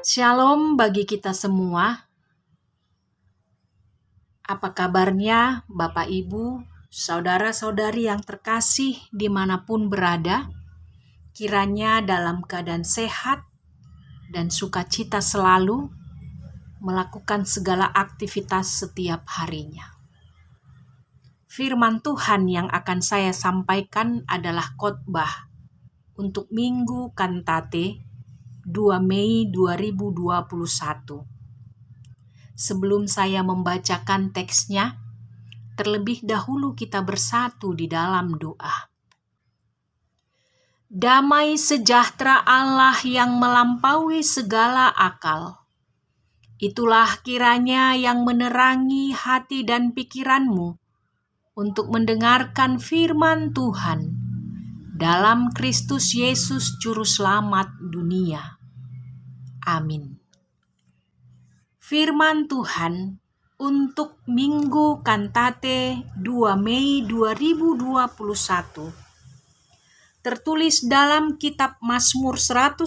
Shalom bagi kita semua. Apa kabarnya Bapak Ibu, saudara-saudari yang terkasih dimanapun berada? Kiranya dalam keadaan sehat dan sukacita selalu melakukan segala aktivitas setiap harinya. Firman Tuhan yang akan saya sampaikan adalah khotbah untuk Minggu Kantate 2 Mei 2021. Sebelum saya membacakan teksnya, terlebih dahulu kita bersatu di dalam doa. Damai sejahtera Allah yang melampaui segala akal, itulah kiranya yang menerangi hati dan pikiranmu untuk mendengarkan firman Tuhan dalam Kristus Yesus Juru Selamat dunia. Amin. Firman Tuhan untuk Minggu Kantate 2 Mei 2021 tertulis dalam kitab Mazmur 150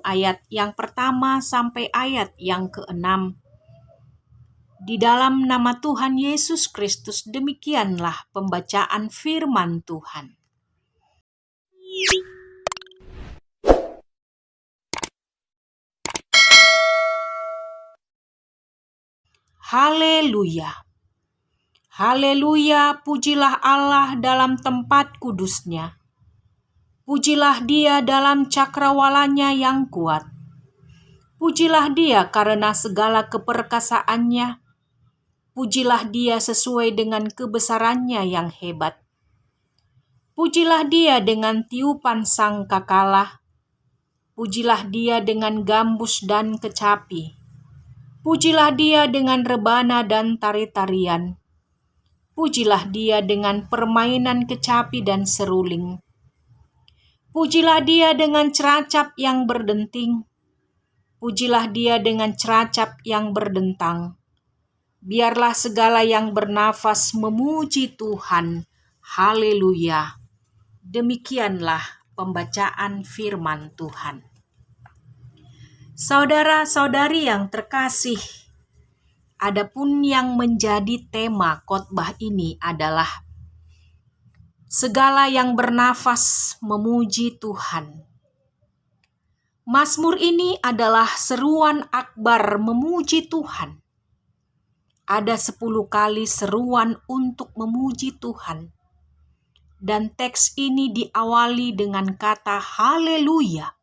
ayat yang pertama sampai ayat yang ke-6. Di dalam nama Tuhan Yesus Kristus demikianlah pembacaan firman Tuhan. Haleluya. Haleluya, pujilah Allah dalam tempat kudusnya. Pujilah Dia dalam cakrawalanya yang kuat. Pujilah Dia karena segala keperkasaannya. Pujilah Dia sesuai dengan kebesarannya yang hebat. Pujilah Dia dengan tiupan sangkakala. Pujilah Dia dengan gambus dan kecapi. Pujilah Dia dengan rebana dan tari-tarian. Pujilah Dia dengan permainan kecapi dan seruling. Pujilah Dia dengan ceracap yang berdenting. Pujilah Dia dengan ceracap yang berdentang. Biarlah segala yang bernafas memuji Tuhan. Haleluya. Demikianlah pembacaan firman Tuhan. Saudara-saudari yang terkasih, adapun yang menjadi tema khotbah ini adalah segala yang bernafas memuji Tuhan. Mazmur ini adalah seruan akbar memuji Tuhan. Ada 10 kali seruan untuk memuji Tuhan. Dan teks ini diawali dengan kata haleluya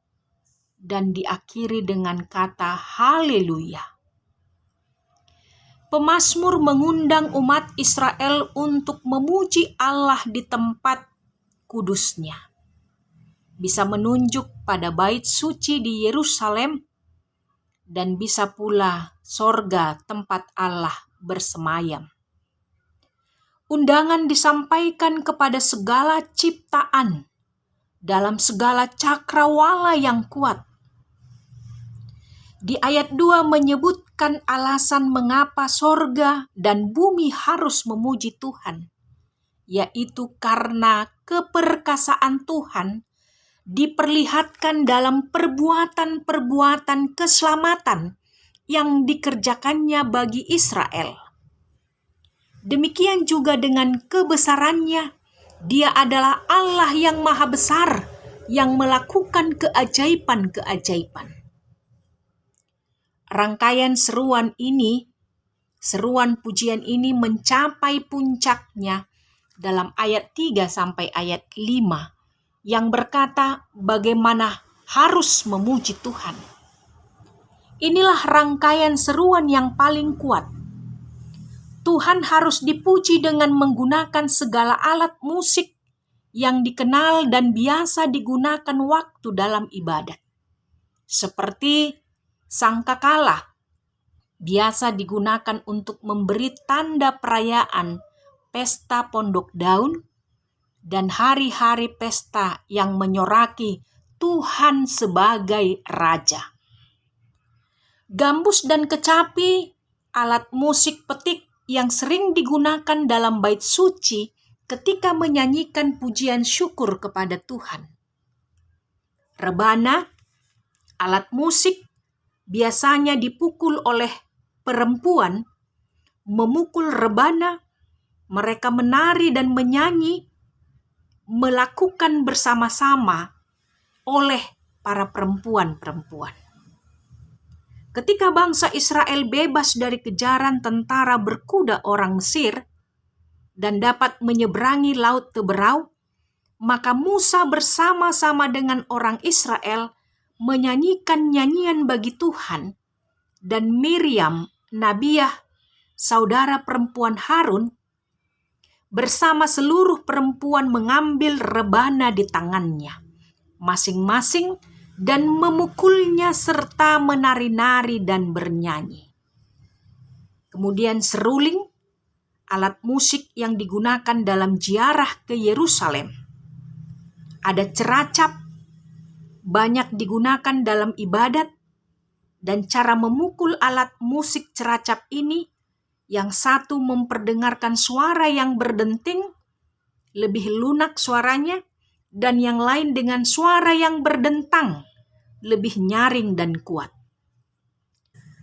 dan diakhiri dengan kata haleluya. Pemazmur mengundang umat Israel untuk memuji Allah di tempat kudusnya. Bisa menunjuk pada bait suci di Yerusalem dan bisa pula sorga tempat Allah bersemayam. Undangan disampaikan kepada segala ciptaan dalam segala cakrawala yang kuat. Di ayat 2 menyebutkan alasan mengapa sorga dan bumi harus memuji Tuhan, yaitu karena keperkasaan Tuhan diperlihatkan dalam perbuatan-perbuatan keselamatan yang dikerjakannya bagi Israel. Demikian juga dengan kebesarannya, Dia adalah Allah yang maha besar, yang melakukan keajaiban-keajaiban. Rangkaian seruan pujian ini mencapai puncaknya dalam ayat 3 sampai ayat 5 yang berkata bagaimana harus memuji Tuhan. Inilah rangkaian seruan yang paling kuat. Tuhan harus dipuji dengan menggunakan segala alat musik yang dikenal dan biasa digunakan waktu dalam ibadat. Seperti sangkakala, biasa digunakan untuk memberi tanda perayaan pesta pondok daun dan hari-hari pesta yang menyoraki Tuhan sebagai Raja. Gambus dan kecapi, alat musik petik yang sering digunakan dalam bait suci ketika menyanyikan pujian syukur kepada Tuhan. Rebana, alat musik biasanya dipukul oleh perempuan, memukul rebana, mereka menari dan menyanyi, melakukan bersama-sama oleh para perempuan-perempuan. Ketika bangsa Israel bebas dari kejaran tentara berkuda orang Mesir dan dapat menyeberangi Laut Teberau, maka Musa bersama-sama dengan orang Israel menyanyikan nyanyian bagi Tuhan, dan Miriam, Nabiah, saudara perempuan Harun, bersama seluruh perempuan mengambil rebana di tangannya, masing-masing, dan memukulnya serta menari-nari dan bernyanyi. Kemudian seruling, alat musik yang digunakan dalam ziarah ke Yerusalem. Ada ceracap, banyak digunakan dalam ibadat, dan cara memukul alat musik ceracap ini, yang satu memperdengarkan suara yang berdenting, lebih lunak suaranya, dan yang lain dengan suara yang berdentang, lebih nyaring dan kuat.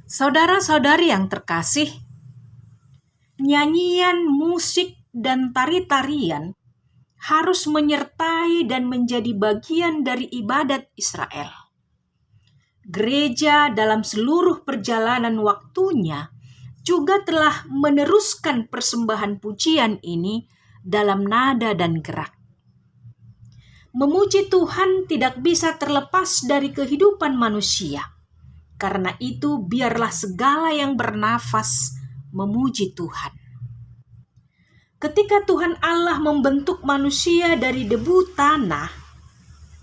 Saudara-saudari yang terkasih, nyanyian, musik, dan tari-tarian harus menyertai dan menjadi bagian dari ibadat Israel. Gereja dalam seluruh perjalanan waktunya juga telah meneruskan persembahan pujian ini dalam nada dan gerak. Memuji Tuhan tidak bisa terlepas dari kehidupan manusia. Karena itu, biarlah segala yang bernafas memuji Tuhan. Ketika Tuhan Allah membentuk manusia dari debu tanah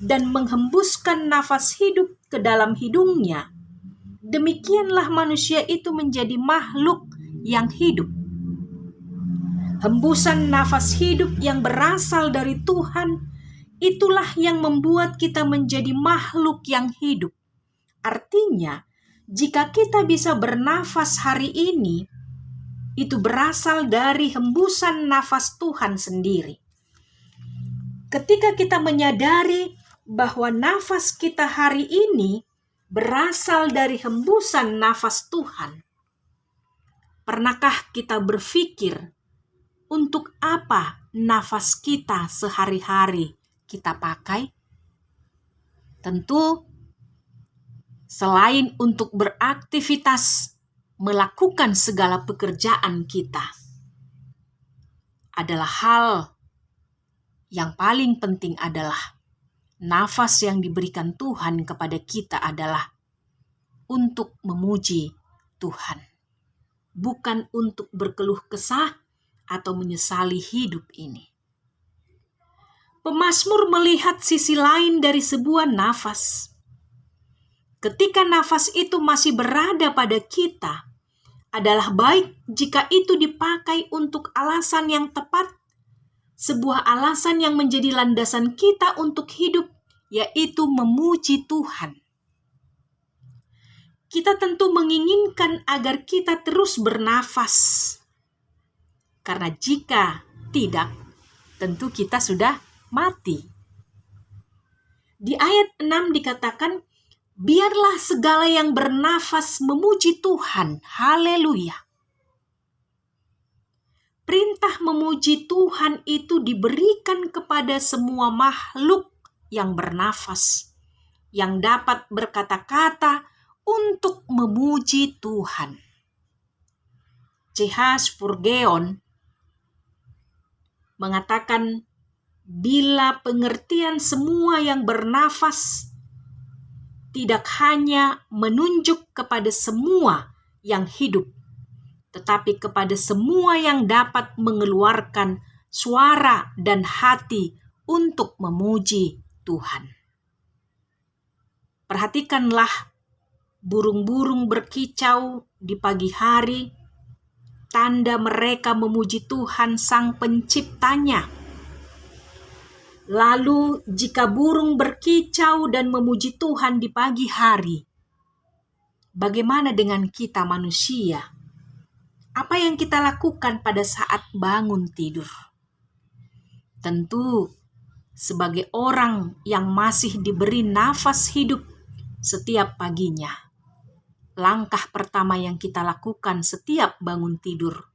dan menghembuskan nafas hidup ke dalam hidungnya, demikianlah manusia itu menjadi makhluk yang hidup. Hembusan nafas hidup yang berasal dari Tuhan, itulah yang membuat kita menjadi makhluk yang hidup. Artinya, jika kita bisa bernafas hari ini, itu berasal dari hembusan nafas Tuhan sendiri. Ketika kita menyadari bahwa nafas kita hari ini berasal dari hembusan nafas Tuhan, pernahkah kita berpikir untuk apa nafas kita sehari-hari kita pakai? Tentu, selain untuk beraktivitas, melakukan segala pekerjaan kita, adalah hal yang paling penting adalah nafas yang diberikan Tuhan kepada kita adalah untuk memuji Tuhan, bukan untuk berkeluh kesah atau menyesali hidup ini. Pemazmur melihat sisi lain dari sebuah nafas. Ketika nafas itu masih berada pada kita, adalah baik jika itu dipakai untuk alasan yang tepat, sebuah alasan yang menjadi landasan kita untuk hidup, yaitu memuji Tuhan. Kita tentu menginginkan agar kita terus bernafas, karena jika tidak, tentu kita sudah mati. Di ayat 6 dikatakan, biarlah segala yang bernafas memuji Tuhan. Haleluya. Perintah memuji Tuhan itu diberikan kepada semua makhluk yang bernafas, yang dapat berkata-kata untuk memuji Tuhan. C.H. Spurgeon mengatakan, bila pengertian semua yang bernafas tidak hanya menunjuk kepada semua yang hidup, tetapi kepada semua yang dapat mengeluarkan suara dan hati untuk memuji Tuhan. Perhatikanlah burung-burung berkicau di pagi hari, tanda mereka memuji Tuhan Sang Penciptanya. Lalu jika burung berkicau dan memuji Tuhan di pagi hari, bagaimana dengan kita manusia? Apa yang kita lakukan pada saat bangun tidur? Tentu, sebagai orang yang masih diberi nafas hidup setiap paginya, langkah pertama yang kita lakukan setiap bangun tidur,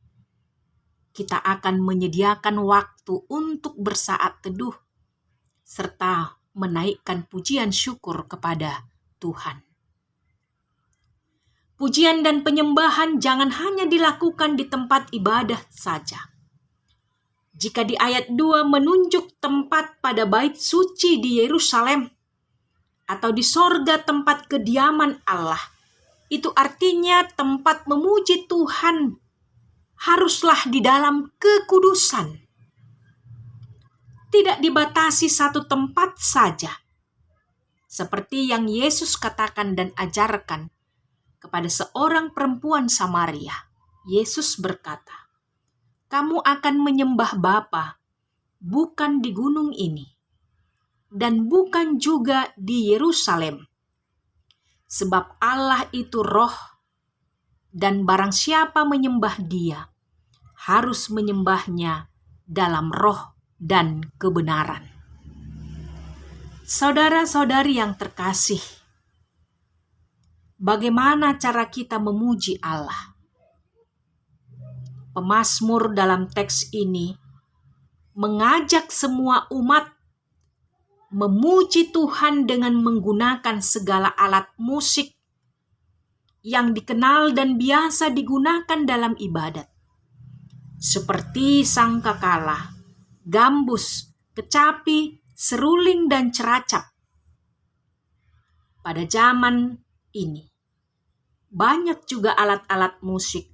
kita akan menyediakan waktu untuk bersaat teduh serta menaikkan pujian syukur kepada Tuhan. Pujian dan penyembahan jangan hanya dilakukan di tempat ibadah saja. Jika di ayat 2 menunjuk tempat pada bait suci di Yerusalem atau di sorga tempat kediaman Allah, itu artinya tempat memuji Tuhan haruslah di dalam kekudusan. Tidak dibatasi satu tempat saja. Seperti yang Yesus katakan dan ajarkan kepada seorang perempuan Samaria. Yesus berkata, "Kamu akan menyembah Bapa bukan di gunung ini, dan bukan juga di Yerusalem. Sebab Allah itu roh, dan barang siapa menyembah Dia, harus menyembahnya dalam roh dan kebenaran." Saudara-saudari yang terkasih, bagaimana cara kita memuji Allah? Pemazmur dalam teks ini mengajak semua umat memuji Tuhan dengan menggunakan segala alat musik yang dikenal dan biasa digunakan dalam ibadat, seperti sangkakala, gambus, kecapi, seruling, dan ceracap. Pada zaman ini, banyak juga alat-alat musik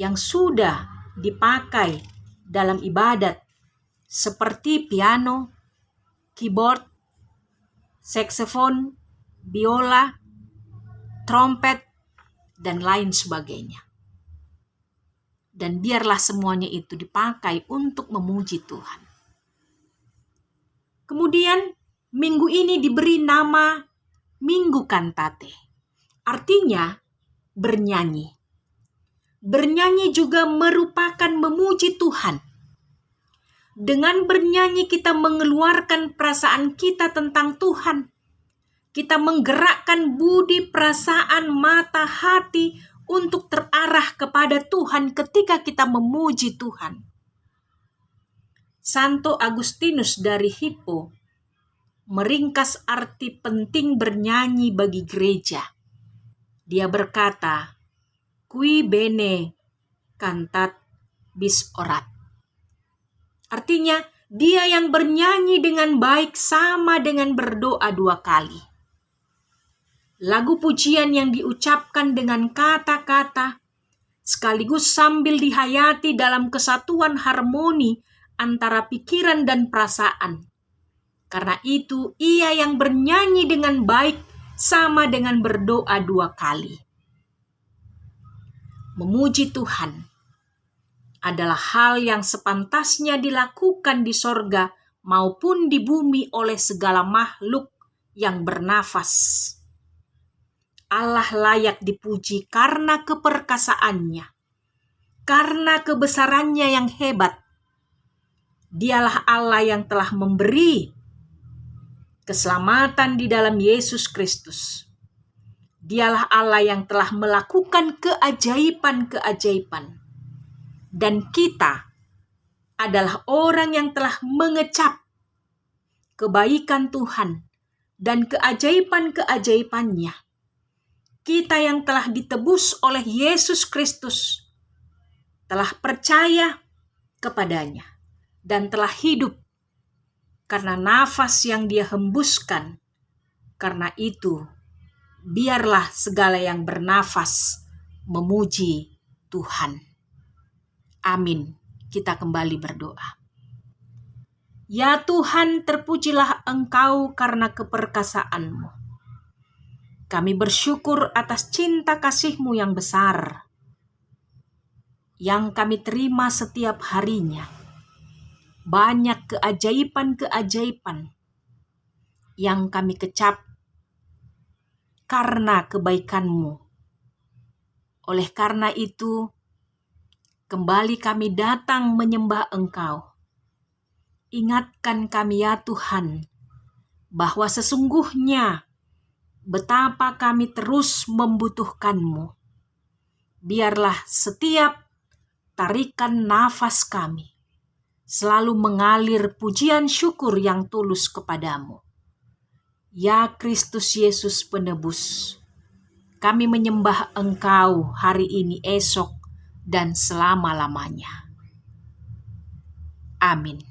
yang sudah dipakai dalam ibadat, seperti piano, keyboard, saksofon, biola, trompet, dan lain sebagainya. Dan biarlah semuanya itu dipakai untuk memuji Tuhan. Kemudian minggu ini diberi nama Minggu Kantate. Artinya bernyanyi. Bernyanyi juga merupakan memuji Tuhan. Dengan bernyanyi kita mengeluarkan perasaan kita tentang Tuhan. Kita menggerakkan budi, perasaan, mata, hati untuk terarah kepada Tuhan ketika kita memuji Tuhan. Santo Agustinus dari Hippo meringkas arti penting bernyanyi bagi gereja. Dia berkata, "Qui bene cantat bis orat." Artinya, dia yang bernyanyi dengan baik sama dengan berdoa 2 kali. Lagu pujian yang diucapkan dengan kata-kata sekaligus sambil dihayati dalam kesatuan harmoni antara pikiran dan perasaan. Karena itu, ia yang bernyanyi dengan baik sama dengan berdoa 2 kali. Memuji Tuhan adalah hal yang sepantasnya dilakukan di sorga maupun di bumi oleh segala makhluk yang bernafas. Allah layak dipuji karena keperkasaannya, karena kebesarannya yang hebat. Dialah Allah yang telah memberi keselamatan di dalam Yesus Kristus. Dialah Allah yang telah melakukan keajaiban-keajaiban. Dan kita adalah orang yang telah mengecap kebaikan Tuhan dan keajaiban-keajaibannya. Kita yang telah ditebus oleh Yesus Kristus, telah percaya kepadanya, dan telah hidup karena nafas yang Dia hembuskan. Karena itu, biarlah segala yang bernafas memuji Tuhan. Amin. Kita kembali berdoa. Ya Tuhan, terpujilah Engkau karena keperkasaan-Mu. Kami bersyukur atas cinta kasih-Mu yang besar, yang kami terima setiap harinya. Banyak keajaiban-keajaiban yang kami kecap karena kebaikan-Mu. Oleh karena itu, kembali kami datang menyembah Engkau. Ingatkan kami ya Tuhan, bahwa sesungguhnya betapa kami terus membutuhkan-Mu. Biarlah setiap tarikan nafas kami selalu mengalir pujian syukur yang tulus kepadamu. Ya Kristus Yesus penebus, kami menyembah Engkau hari ini, esok, dan selama-lamanya. Amin.